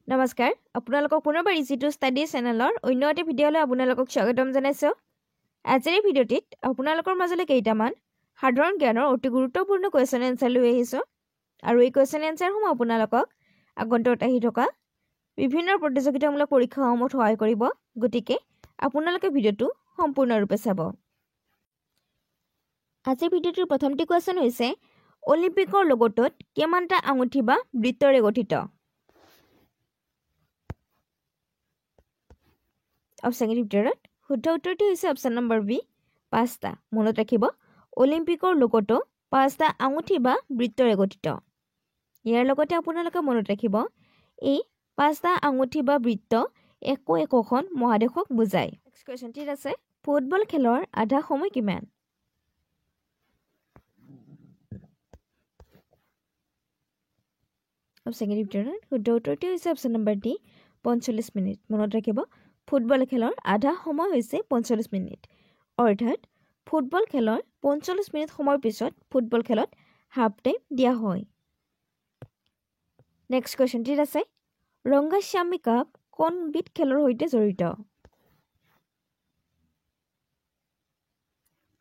নমস্কাৰ আপোনালোকক পুনৰবাৰ ইজি2 ষ্টাডি চেনেলৰ অন্য এটা ভিডিঅ'লৈ আপোনালোকক স্বাগতম জনাইছোঁ। আজিৰ এই ভিডিঅ'টিত আপোনালোকৰ মাজলৈ কেইটামান সাধাৰণ জ্ঞানৰ অতি গুৰুত্বপূৰ্ণ কুৱেশ্যন এনচাৰ লৈ আহিছোঁ আৰু এই কুৱেশ্যন এনচাৰসমূহ আপোনালোকক আগন্তুক আহি থকা বিভিন্ন প্ৰতিযোগিতামূলক পৰীক্ষাসমূহত সহায় কৰিব। গতিকে আপোনালোকে ভিডিঅ'টো সম্পূৰ্ণৰূপে চাব। আজিৰ ভিডিঅ'টোৰ প্ৰথমটি কুৱেশ্যন হৈছে অলিম্পিকৰ লগটোত কিমানটা আঙুঠি বা বৃত্তৰে গঠিত? অপশ্যনৰ ভিতৰত শুদ্ধ উত্তৰটি হৈছে অপশ্যন নম্বৰ বি 5টা। মনত ৰাখিব অলিম্পিকৰ লোগোটো 5টা আঙুঠি বা বৃত্তৰে গঠিত। ইয়াৰ লগতে আপোনালোকে মনত ৰাখিব এই 5টা আঙুঠি বা বৃত্ত একোখন মহাদেশক বুজায়। নেক্সট কুৱেশ্যনটিত আছে ফুটবল খেলৰ আধা সময় কিমান? অপশ্যনৰ ভিতৰত শুদ্ধ উত্তৰটি হৈছে অপশ্যন নম্বৰ ডি 45 মিনিট। মনত ৰাখিব ফুটবল খেলৰ আধা সময় হৈছে 45 মিনিট। অৰ্থাৎ ফুটবল খেলৰ 45 মিনিট সময়ৰ পিছত ফুটবল খেলত হাফ টাইম দিয়া হয়। নেক্সট কুৱেশ্যনটিত আছে ৰংগাস্বামী কাপ কোনবিধ খেলৰ সৈতে জড়িত?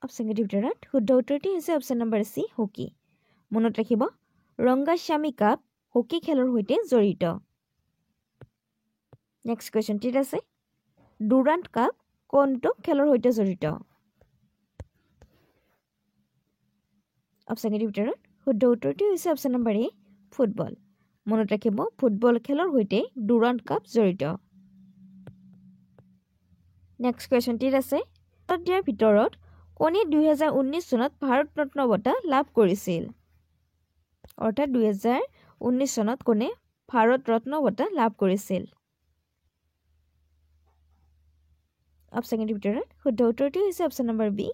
অপশ্যনৰ ভিতৰত শুদ্ধ উত্তৰটি হৈছে অপশ্যন নম্বৰ চি হকী। মনত ৰাখিব ৰংগাস্বামী কাপ হকী খেলৰ সৈতে জড়িত। নেক্সট কুৱেশ্যনটিত আছে ডুৰাণ্ট কাপ কোনটো খেলৰ সৈতে জড়িত? অপশ্যনৰ ভিতৰত শুদ্ধ উত্তৰটি হৈছে অপশ্যন নম্বৰ এ ফুটবল। মনত ৰাখিব ফুটবল খেলৰ সৈতে ডুৰাণ্ট কাপ জড়িত। নেক্সট কুৱেশ্যনটিত আছে দিয়াৰ ভিতৰত কোনে 2019 চনত ভাৰত ৰত্ন বঁটা লাভ কৰিছিল? অৰ্থাৎ 2019 চনত কোনে ভাৰত ৰত্ন বঁটা লাভ কৰিছিল? অপশ্যনৰ ভিতৰত শুদ্ধ উত্তৰটি হৈছে option number B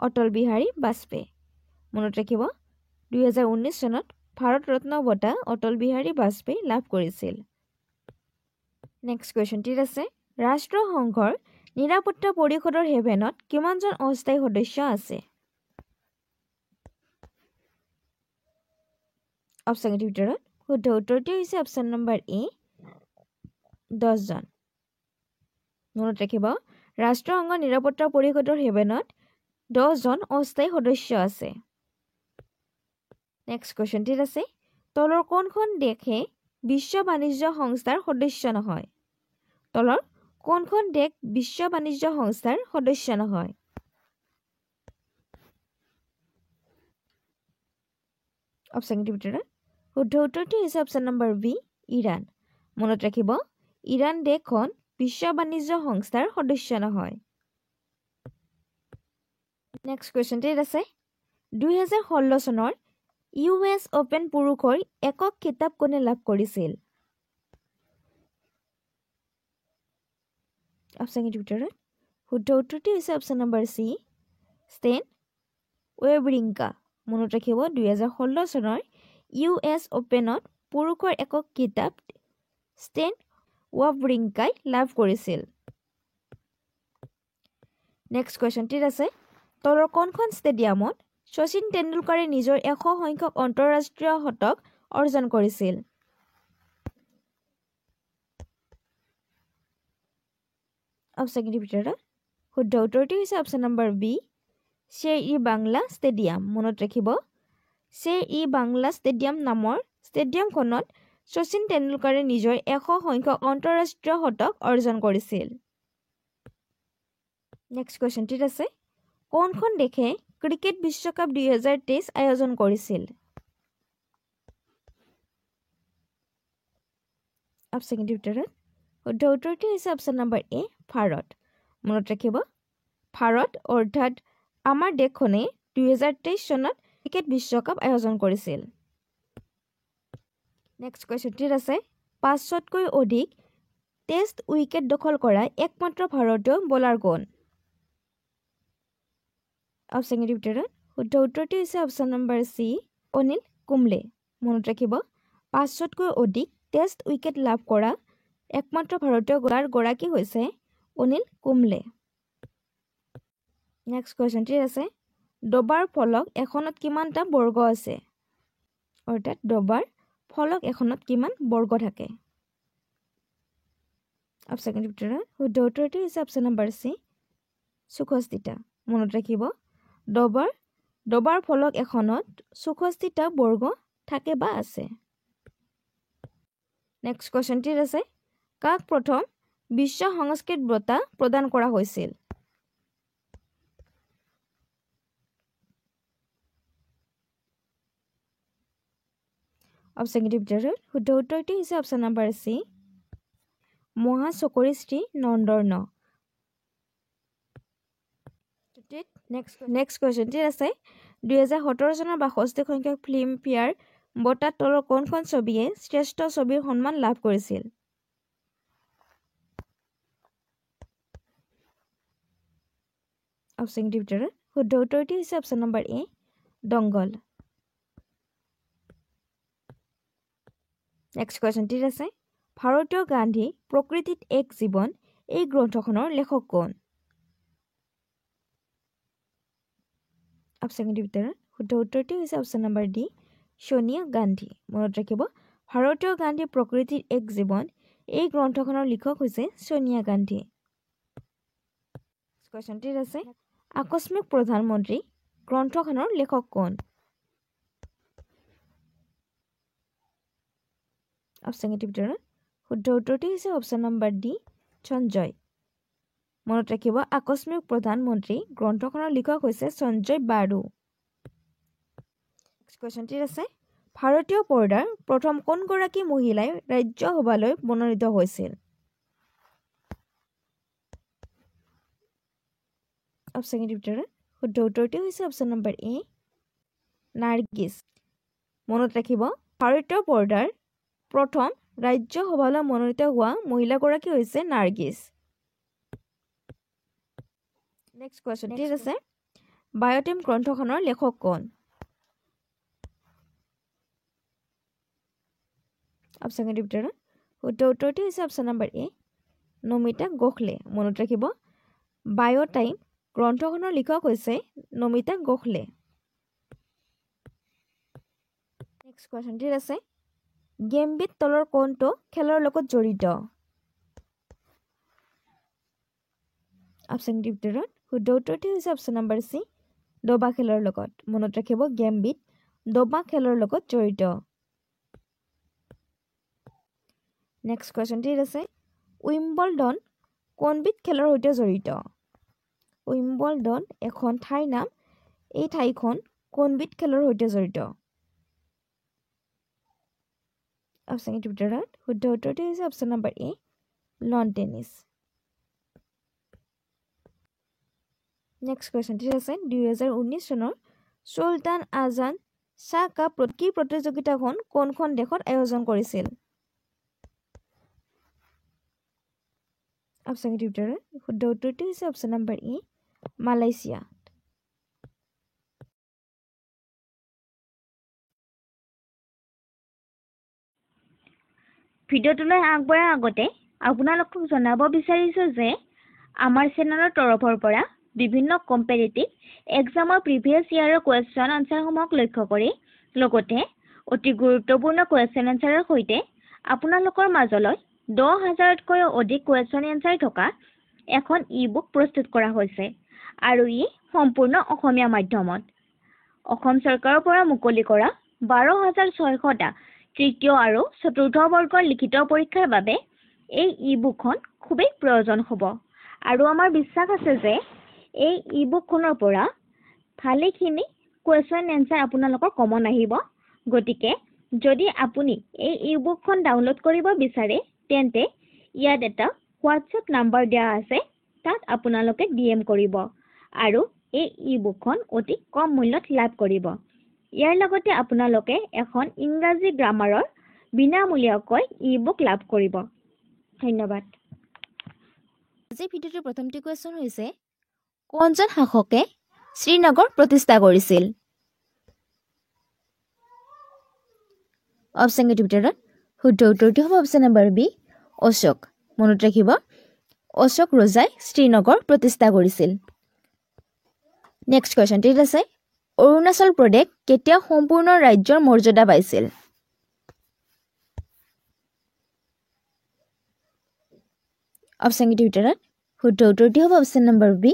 Atal Bihari Vajpayee. মনত ৰাখিব 2019 চনত ভাৰত ৰত্ন বঁটা অটল বিহাৰী বাজপেয়ী লাভ কৰিছিল। নেক্সট কুৱেশ্যনটিত আছে ৰাষ্ট্ৰসংঘৰ নিৰাপত্তা পৰিষদৰ হেভেনত কিমানজন অস্থায়ী সদস্য আছে? অপশ্যনৰ ভিতৰত শুদ্ধ উত্তৰটি হৈছে অপশ্যন নম্বৰ এ 10 জন। মনত ৰাখিব ৰাষ্ট্ৰসংঘৰ নিৰাপত্তা পৰিষদৰ হেভেনত 10 জন অস্থায়ী সদস্য আছে। নেক্সট কুৱেশ্যনটিত আছে তলৰ কোনখন দেশে বিশ্ব বাণিজ্য সংস্থাৰ সদস্য নহয়? তলৰ কোনখন দেশ বিশ্ব বাণিজ্য সংস্থাৰ সদস্য নহয়? অপশ্যনৰ ভিতৰত শুদ্ধ উত্তৰটি হৈছে অপশ্যন নম্বৰ বি ইৰাণ। মনত ৰাখিব ইৰাণ দেশখন বিশ্ব বাণিজ্য সংস্থাৰ সদস্য নহয়। নেক্সট কুৱেশ্যনটিত আছে 2016 চনৰ US অপেন পুৰুষৰ একক খিতাপ কোনে লাভ কৰিছিল? অপশ্যনৰ ভিতৰত শুদ্ধ উত্তৰটি হৈছে অপশ্যন নম্বৰ চি ষ্টেন ৱেবৰিংকা। মনত ৰাখিব 2016 চনৰ US অপেনত পুৰুষৰ একক খিতাপ ষ্টেন ৱেবৰিংকাই লাভ কৰিছিল। নেক্সট কুৱেশ্যনটিত আছে তলৰ কোনখন ষ্টেডিয়ামত শচীন তেণ্ডুলকাৰে নিজৰ 100 সংখ্যক আন্তঃৰাষ্ট্ৰীয় শতক অৰ্জন কৰিছিল? অপশ্যনৰ ভিতৰত শুদ্ধ উত্তৰটি হৈছে option number B Sher-e-Bangla stadium. মনত ৰাখিব শ্বেৰ-ই-বাংলা ষ্টেডিয়াম নামৰ ষ্টেডিয়ামখনত শচীন তেণ্ডুলকাৰে নিজৰ 100 সংখ্যক আন্তঃৰাষ্ট্ৰীয় শতক অৰ্জন কৰিছিল। নেক্সট কুৱেশ্যনটিত আছে কোনখন দেশে ক্ৰিকেট বিশ্বকাপ 2023 আয়োজন কৰিছিল? অপশ্যনৰ ভিতৰত শুদ্ধ উত্তৰটি হৈছে অপশ্যন নম্বৰ এ ভাৰত। মনত ৰাখিব ভাৰত অৰ্থাৎ আমাৰ দেশখনে 2023 চনত ক্ৰিকেট বিশ্বকাপ আয়োজন কৰিছিল। নেক্সট কুৱেশ্যনটিত আছে 500তকৈ অধিক টেষ্ট উইকেট দখল কৰা একমাত্ৰ ভাৰতীয় বলাৰ কোন? অপশ্যনৰ ভিতৰত শুদ্ধ উত্তৰটি হৈছে option number C Anil Kumble. মনত ৰাখিব 500তকৈ অধিক টেষ্ট উইকেট লাভ কৰা একমাত্ৰ ভাৰতীয় বলাৰ গৰাকী হৈছে অনিল কুম্বলে। নেক্সট কুৱেশ্যনটিত আছে ডবাৰ ফলক এখনত কিমানটা বৰ্গ আছে? অৰ্থাৎ ডবাৰ ফলক এখনত কিমান বৰ্গ থাকে? অপশ্যন ভিতৰত শুদ্ধ উত্তৰটো হৈছে অপশ্যন নম্বৰ চি চৌষষ্ঠিটা মনত ৰাখিব ডবাৰ ফলক এখনত 64টা বৰ্গ থাকে বা আছে নেক্সট কোৱেশ্চনটিত আছে কাক প্ৰথম বিশ্ব সংস্কৃত বঁটা প্ৰদান কৰা হৈছিল অপশ্যন ভিতৰত শুদ্ধ উত্তৰটো হৈছে অপশ্যন নম্বৰ চি মহাচকৰী শ্ৰী নন্দৰ্ণ নেক্সট কুৱেশ্যনটিত আছে 2017 চনৰ 62 সংখ্যক ফিল্ম ফেয়াৰ বঁটাত তলৰ কোনখন ছবিয়ে শ্ৰেষ্ঠ ছবিৰ সন্মান লাভ কৰিছিল অপশ্যন ভিতৰত শুদ্ধ উত্তৰটো হৈছে অপশ্যন নম্বৰ এ দংগল নেক্সট কুৱেশ্যনটিত আছে ভাৰতীয় গান্ধী প্ৰকৃতিত এক জীৱন এই গ্ৰন্থখনৰ লেখক কোন অপশ্যন ভিতৰত শুদ্ধ উত্তৰটো হৈছে option number D Sonia Gandhi মনত ৰাখিব ভাৰতীয় গান্ধী প্ৰকৃতিৰ এক জীৱন এই গ্ৰন্থখনৰ লিখক হৈছে সোনিয়া গান্ধী কুৱেশ্যনটিত আছে আকস্মিক প্ৰধানমন্ত্ৰী গ্ৰন্থখনৰ লেখক কোন অপশ্যন ভিতৰত শুদ্ধ উত্তৰটো হৈছে অপশ্যন নম্বৰ ডি সঞ্জয় মনত ৰাখিব আকস্মিক প্ৰধানমন্ত্ৰী গ্ৰন্থখনৰ লিখক হৈছে সঞ্জয় বাৰু কুৱেশ্যনটিত আছে ভাৰতীয় পৰ্দাৰ প্ৰথম কোনগৰাকী মহিলাই ৰাজ্যসভালৈ মনোনীত হৈছিল অপশ্যন ভিতৰত শুদ্ধ উত্তৰটো হৈছে অপশ্যন নম্বৰ এ নাৰ্গিছ মনত ৰাখিব ভাৰতীয় পৰ্দাৰ প্ৰথম ৰাজ্যসভালৈ মনোনীত হোৱা মহিলাগৰাকী হৈছে নাৰ্গিছ নেক্সট কুৱেশ্যনটিত আছে বায়'টিম গ্ৰন্থখনৰ লেখক কোন অপশ্যন ভিতৰত শুদ্ধ উত্তৰটো হৈছে অপশ্যন নম্বৰ এ নমিতা গোখলে মনত ৰাখিব বায়'টাইম গ্ৰন্থখনৰ লিখক হৈছে নমিতা গোখলে নেক্সট কুৱেশ্যনটিত আছে গেমবিট তলৰ কোনটো খেলৰ লগত জড়িত অপশ্যন ভিতৰত শুদ্ধ উত্তৰটো হৈছে অপশ্যন নম্বৰ চি দবা খেলৰ লগত মনত ৰাখিব গেমবিট দবা খেলৰ লগত জড়িত নেক্সট কুৱেশ্যনটিত আছে উইম্বলডন কোনবিধ খেলৰ সৈতে জড়িত উইম্বলডন এখন ঠাইৰ নাম এই ঠাইখন কোনবিধ খেলৰ সৈতে জড়িত অপশ্যন ভিতৰত শুদ্ধ উত্তৰটো হৈছে অপশ্যন নম্বৰ এ লন টেনিছ নেক্সট কুৱেশ্যনটিত আছে 2019 চনৰ চুলতান আজান শ্বাহ কাপ কি প্ৰতিযোগিতাখন কোনখন দেশত আয়োজন কৰিছিল অপশ্যন ভিতৰত শুদ্ধ উত্তৰটো হৈছে অপশ্যন নম্বৰ এ মালয়েছিয়া ভিডিঅ'টোলৈ আগবঢ়াৰ আগতে আপোনালোকক জনাব বিচাৰিছোঁ যে আমাৰ চেনেলৰ তৰফৰ পৰা বিভিন্ন কম্পেৰিটিভ এক্সামৰ প্ৰিভিয়াছ ইয়াৰৰ কুৱেশ্যন আনচাৰসমূহক লক্ষ্য কৰি লগতে অতি গুৰুত্বপূৰ্ণ কুৱেশ্যন আনচাৰৰ সৈতে আপোনালোকৰ মাজলৈ 10,000তকৈও অধিক কুৱেশ্যন আনচাৰ থকা এখন ই-বুক প্ৰস্তুত কৰা হৈছে আৰু ই সম্পূৰ্ণ অসমীয়া মাধ্যমত অসম চৰকাৰৰ পৰা মুকলি কৰা 12,600টা তৃতীয় আৰু চতুৰ্থ বৰ্গৰ লিখিত পৰীক্ষাৰ বাবে এই ই-বুকখন খুবেই প্ৰয়োজন হ'ব আৰু আমাৰ বিশ্বাস আছে যে এই ই-বুকখনৰ পৰা ভালেখিনি কুৱেশ্যন এনচাৰ আপোনালোকৰ কমন আহিব গতিকে যদি আপুনি এই ই-বুকখন ডাউনলোড কৰিব বিচাৰে তেন্তে ইয়াত এটা হোৱাটছএপ নাম্বাৰ দিয়া আছে তাত আপোনালোকে DM কৰিব আৰু এই ই-বুকখন অতি কম মূল্যত লাভ কৰিব ইয়াৰ লগতে আপোনালোকে এখন ইংৰাজী গ্ৰামাৰৰ বিনামূলীয়াকৈ ই-বুক লাভ কৰিব ধন্যবাদ আজিৰ ভিডিঅ'টোৰ প্ৰথমটো কুৱেশ্যন হৈছে কোনজন শাসকে শ্ৰীনগৰ প্ৰতিষ্ঠা কৰিছিল অপশ্যন ভিতৰত শুদ্ধ উত্তৰটো হ'ব অপশ্যন নম্বৰ বি অশোক মনত ৰাখিব অশোক ৰজাই শ্ৰীনগৰ প্ৰতিষ্ঠা কৰিছিল নেক্সট কুৱেশ্যনটিত আছে অৰুণাচল প্ৰদেশ কেতিয়া সম্পূৰ্ণ ৰাজ্যৰ মৰ্যাদা পাইছিল অপশ্যনকেইটাৰ ভিতৰত শুদ্ধ উত্তৰটি হ'ব অপশ্যন নম্বৰ বি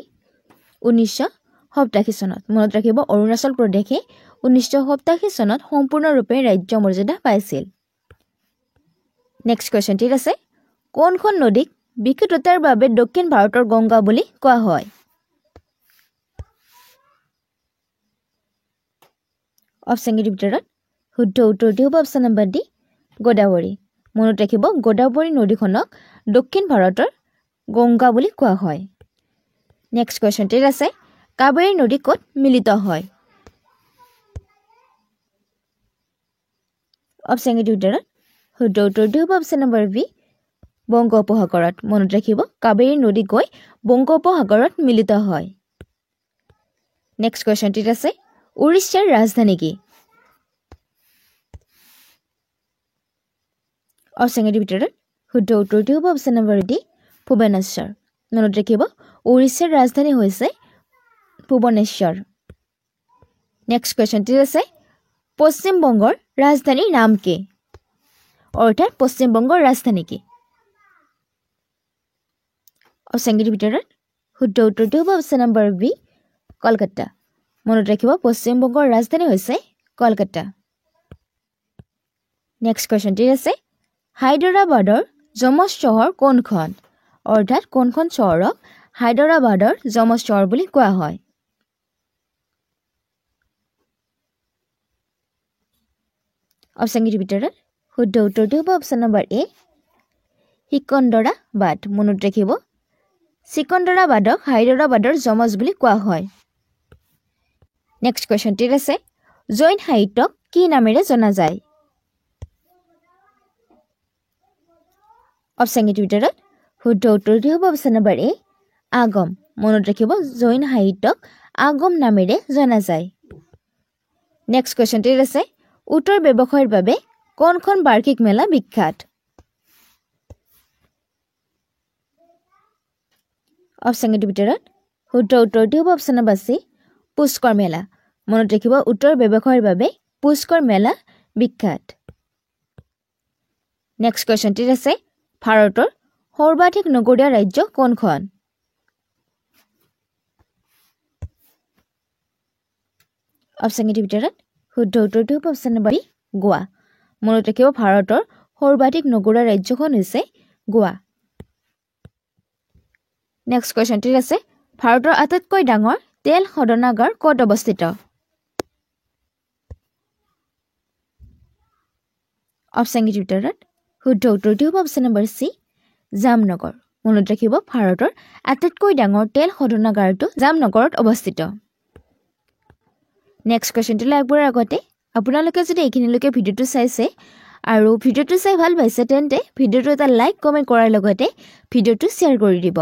1987 চনত। মনত ৰাখিব অৰুণাচল প্ৰদেশে 1987 চনত সম্পূৰ্ণৰূপে ৰাজ্য মৰ্যাদা পাইছিল। নেক্সট কুৱেশ্যনটিত আছে কোনখন নদীক বিশুদ্ধতাৰ বাবে দক্ষিণ ভাৰতৰ গংগা বুলি কোৱা হয়? অপশ্যনকেইটাৰ ভিতৰত শুদ্ধ উত্তৰটি হ'ব অপশ্যন নম্বৰ ডি গোদাৱৰী। মনত ৰাখিব গোদাৱৰী নদীখনক দক্ষিণ ভাৰতৰ গংগা বুলি কোৱা হয়। নেক্সট কুৱেশ্যনটিত আছে কাবেৰী নদী ক'ত মিলিত হয়? অপশ্যনকেইটাৰ ভিতৰত শুদ্ধ উত্তৰটি হ'ব অপশ্যন নম্বৰ বি বংগোপসাগৰত। মনত ৰাখিব কাবেৰী নদী গৈ বংগোপসাগৰত মিলিত হয়। নেক্সট কুৱেশ্যনটিত আছে উৰিষ্যাৰ ৰাজধানী কি? অপশ্যনকেইটাৰ ভিতৰত শুদ্ধ উত্তৰটি হ'ব অপশ্যন নম্বৰ ডি ভুৱনেশ্বৰ। মনত ৰাখিব উৰিষ্যাৰ ৰাজধানী হৈছে ভুৱনেশ্বৰ। নেক্সট কুৱেশ্যনটিত আছে পশ্চিমবংগৰ ৰাজধানীৰ নাম কি? অৰ্থাৎ পশ্চিমবংগৰ ৰাজধানী কি? অপশ্যনকেইটাৰ ভিতৰত শুদ্ধ উত্তৰটি হ'ব অপশ্যন নম্বৰ বি কলকাতা। মনত ৰাখিব পশ্চিমবংগৰ ৰাজধানী হৈছে কলকাতা। নেক্সট কুৱেশ্যনটিত আছে হায়দৰাবাদৰ যমজ চহৰ কোনখন? অৰ্থাৎ কোনখন চহৰক হায়দৰাবাদৰ যমজ চহৰ বুলি কোৱা হয়? অপশ্যনকেইটাৰ ভিতৰত শুদ্ধ উত্তৰটি হ'ব অপশ্যন নম্বৰ এ সিকন্দৰাবাদ। মনত ৰাখিব সিকন্দৰাবাদক হায়দৰাবাদৰ যমজ বুলি কোৱা হয়। নেক্সট কুৱেশ্যনটিত আছে জৈন সাহিত্যক কি নামেৰে জনা যায়? অপশ্যনকেইটাৰ ভিতৰত শুদ্ধ উত্তৰটি হ'ব অপশ্যন নম্বৰ এ আগম। মনত ৰাখিব জৈন সাহিত্যক আগম নামেৰে জনা যায়। নেক্সট কুৱেশ্যনটিত আছে উত্তৰ ব্যৱসায়ৰ বাবে কোনখন বাৰ্ষিক মেলা বিখ্যাত? অপশ্যনকেইটাৰ ভিতৰত শুদ্ধ উত্তৰটি হ'ব অপশ্যন নম্বৰ চি পুষ্কৰ মেলা। মনত ৰাখিব উত্তৰ ব্যৱসায়ৰ বাবে পুষ্কৰ মেলা বিখ্যাত। নেক্সট কুৱেশ্যনটিত আছে ভাৰতৰ সৰ্বাধিক নগৰীয়া ৰাজ্য কোনখন? অপশ্যনকেইটাৰ ভিতৰত শুদ্ধ উত্তৰটি হ'ব অপশ্যন নম্বৰ বি গোৱা। মনত ৰাখিব ভাৰতৰ সৰ্বাধিক নগৰীয়া ৰাজ্যখন হৈছে গোৱা। নেক্সট কুৱেশ্যনটিত আছে ভাৰতৰ আটাইতকৈ ডাঙৰ তেল শোধনাগাৰ ক'ত অৱস্থিত? অপশ্যনকেইটাৰ ভিতৰত শুদ্ধ উত্তৰটি হ'ব অপশ্যন নম্বৰ চি জামনগৰ। মনত ৰাখিব ভাৰতৰ আটাইতকৈ ডাঙৰ তেল শোধনাগাৰটো জামনগৰত অৱস্থিত। নেক্সট কুৱেশ্যনটিলৈ আগবঢ়াৰ আগতে আপোনালোকে যদি এইখিনিলৈকে ভিডিঅ'টো চাইছে আৰু ভিডিঅ'টো চাই ভাল পাইছে তেন্তে ভিডিঅ'টো এটা লাইক কমেণ্ট কৰাৰ লগতে ভিডিঅ'টো শ্বেয়াৰ কৰি দিব।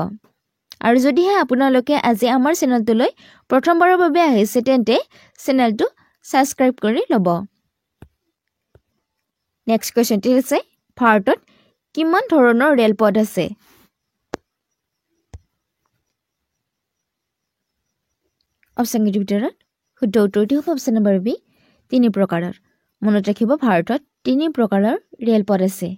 আৰু যদিহে আপোনালোকে আজি আমাৰ চেনেলটোলৈ প্ৰথমবাৰৰ বাবে আহিছে তেন্তে চেনেলটো ছাবস্ক্ৰাইব কৰি ল'ব। নেক্সট কুৱেশ্যনটি আছে ভাৰতত কিমান ধৰণৰ ৰেলপথ আছে? অপশ্যনকেইটাৰ ভিতৰত শুদ্ধ উত্তৰটি হ'ব অপশ্যন নম্বৰ বি 3 প্ৰকাৰৰ। মনত ৰাখিব ভাৰতত 3 প্ৰকাৰৰ ৰেলপথ আছে।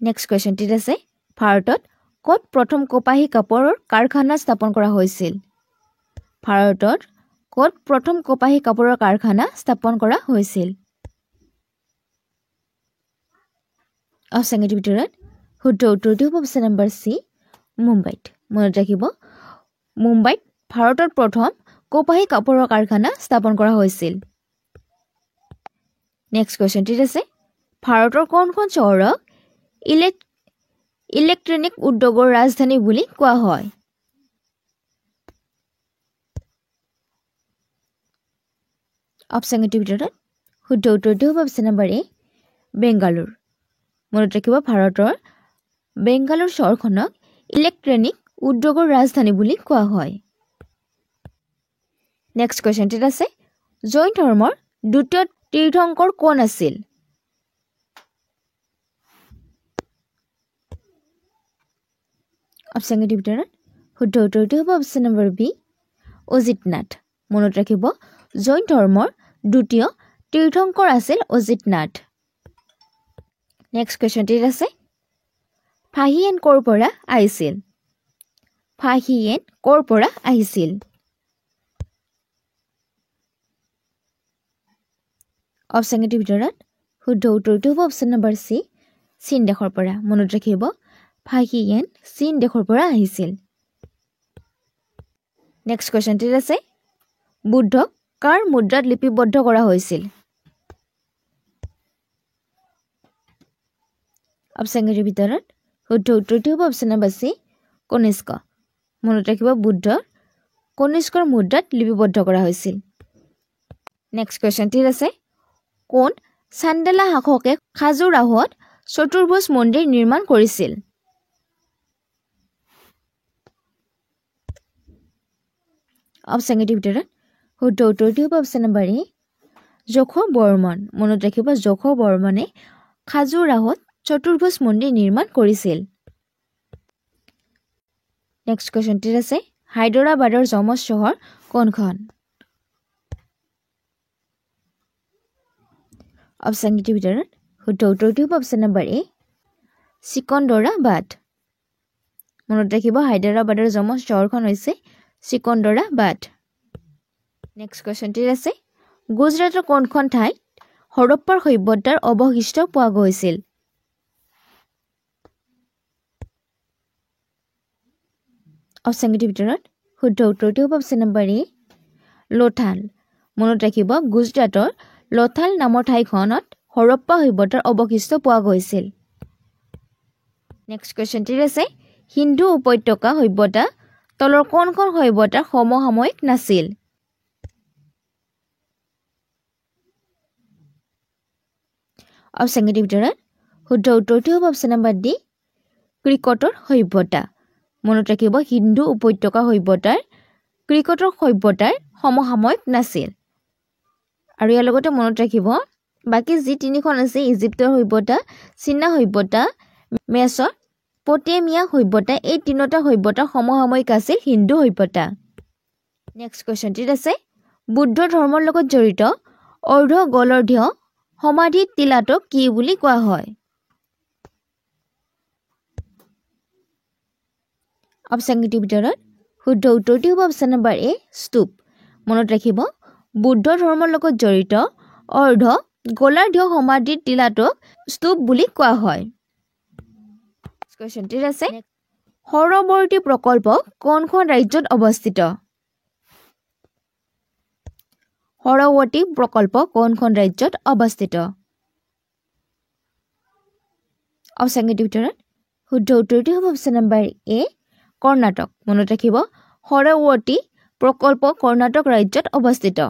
নেক্সট কুৱেশ্যনটিত আছে ভাৰতত ক'ত প্ৰথম কপাহী কাপোৰৰ কাৰখানা স্থাপন কৰা হৈছিল? ভাৰতত ক'ত প্ৰথম কপাহী কাপোৰৰ কাৰখানা স্থাপন কৰা হৈছিল? অপশ্যনকেইটাৰ ভিতৰত শুদ্ধ উত্তৰটি হ'ব অপশ্যন নম্বৰ চি মুম্বাইত। মনত ৰাখিব মুম্বাইত ভাৰতত প্ৰথম কপাহী কাপোৰৰ কাৰখানা স্থাপন কৰা হৈছিল। নেক্সট কুৱেশ্যনটিত আছে ভাৰতৰ কোনখন চহৰক ইলেক্ট্ৰনিক উদ্যোগৰ ৰাজধানী বুলি কোৱা হয়? অপশ্যনকেইটাৰ ভিতৰত শুদ্ধ উত্তৰটি হ'ব অপশ্যন নম্বৰ এ বেংগালুৰু। মনত ৰাখিব ভাৰতৰ বেংগালুৰু চহৰখনক ইলেক্ট্ৰনিক উদ্যোগৰ ৰাজধানী বুলি কোৱা হয়। নেক্সট কুৱেশ্যনটিত আছে জৈন ধৰ্মৰ দ্বিতীয় তীৰ্থংকৰ কোন আছিল? অপশ্যনকেইটাৰ ভিতৰত শুদ্ধ উত্তৰটি হ'ব অপশ্যন নম্বৰ বি অজিতনাথ। মনত ৰাখিব জৈন ধৰ্মৰ দ্বিতীয় তীৰ্থংকৰ আছিল অজিতনাথ। নেক্সট কুৱেশ্যনটিত আছে ফাহিয়েন ক'ৰ পৰা আহিছিল ফাহিয়েন ক'ৰ পৰা আহিছিল অপশ্যনকেইটিৰ ভিতৰত শুদ্ধ উত্তৰটো হ'ব অপশ্যন নম্বৰ চি চীন দেশৰ পৰা মনত ৰাখিব ফাহিয়েন চীন দেশৰ পৰা আহিছিল নেক্সট কুৱেশ্যনটিত আছে বুদ্ধক কাৰ মুদ্ৰাত লিপিবদ্ধ কৰা হৈছিল অপশ্যনকেইটিৰ ভিতৰত শুদ্ধ উত্তৰটো হ'ব অপশ্যন নম্বৰ চি কনিষ্ক মনত ৰাখিব বুদ্ধৰ কনিষ্কৰ মুদ্ৰাত লিপিবদ্ধ কৰা হৈছিল নেক্সট কুৱেশ্যনটিত আছে কোন চান্দেলা শাসকে খাজুৰাহোত চতুৰ্ভুজ মন্দিৰ নিৰ্মাণ কৰিছিল অপশ্যনকেইটিৰ ভিতৰত শুদ্ধ উত্তৰটো হ'ব অপশ্যন নম্বৰ এ যশ বৰ্মন মনত ৰাখিব যশ বৰ্মনে খাজুৰাহোত চতুৰ্ভুজ মন্দিৰ নিৰ্মাণ কৰিছিল নেক্সট কুৱেশ্যনটিত আছে হায়দৰাবাদৰ যমজ চহৰ কোনখন অপশ্যনকেইটিৰ ভিতৰত শুদ্ধ উত্তৰটো হ'ব অপশ্যন নম্বৰ এ চিকন্দৰাবাদ মনত ৰাখিব হায়দৰাবাদৰ যমজ চহৰখন হৈছে চিকন্দৰাবাদ নেক্সট কুৱেশ্যনটিত আছে গুজৰাটৰ কোনখন ঠাইত হৰপ্পাৰ সভ্যতাৰ অৱশিষ্ট পোৱা গৈছিল অপশ্যনকেইটিৰ ভিতৰত শুদ্ধ উত্তৰটো হ'ব অপশ্যন নম্বৰ এ লোথাল মনত ৰাখিব গুজৰাটৰ লোথাল নামৰ ঠাইখনত হৰপ্পা সভ্যতাৰ অৱশিষ্ট পোৱা গৈছিল নেক্সট কুৱেশ্যনটিত আছে সিন্ধু উপত্যকা সভ্যতা তলৰ কোনখন সভ্যতাৰ সমসাময়িক নাছিল অপশ্যনকেইটিৰ ভিতৰত শুদ্ধ উত্তৰটো হ'ব অপশ্যন নম্বৰ ডি ক্ৰিকটৰ সভ্যতা মনত ৰাখিব সিন্ধু উপত্যকা সভ্যতাৰ ক্ৰিকটৰ সভ্যতাৰ সমসাময়িক নাছিল আৰু ইয়াৰ লগতে মনত ৰাখিব বাকী যি তিনিখন আছে ইজিপ্তৰ সভ্যতা চীনা সভ্যতা মেছ'পটেমিয়া সভ্যতা এই তিনিটা সভ্যতাৰ সমসাময়িক আছিল হিন্দু সভ্যতা নেক্সট কুৱেশ্যনটিত আছে বুদ্ধ ধৰ্মৰ লগত জড়িত অৰ্ধ গোলৰ্ধীয় সমাধি টিলাটোক কি বুলি কোৱা হয় অপশ্যনকেইটিৰ ভিতৰত শুদ্ধ উত্তৰটো হ'ব অপশ্যন নম্বৰ এ স্তূপ মনত ৰাখিব বুদ্ধ ধৰ্মৰ লগত জড়িত অৰ্ধ গোলাৰ্ধীয় সমাধিৰ টিলাটোক স্তূপ বুলি কোৱা হয় কুৱেশ্যনটিত আছে সৰবৰ্তী প্ৰকল্প কোনখন ৰাজ্যত অৱস্থিত সৰবৰ্তী প্ৰকল্প কোনখন ৰাজ্যত অৱস্থিত অপশ্যনকেইটিৰ ভিতৰত শুদ্ধ উত্তৰটো হ'ব অপশ্যন নম্বৰ এ কৰ্ণাটক মনত ৰাখিব সৰবৰ্তী প্ৰকল্প কৰ্ণাটক ৰাজ্যত অৱস্থিত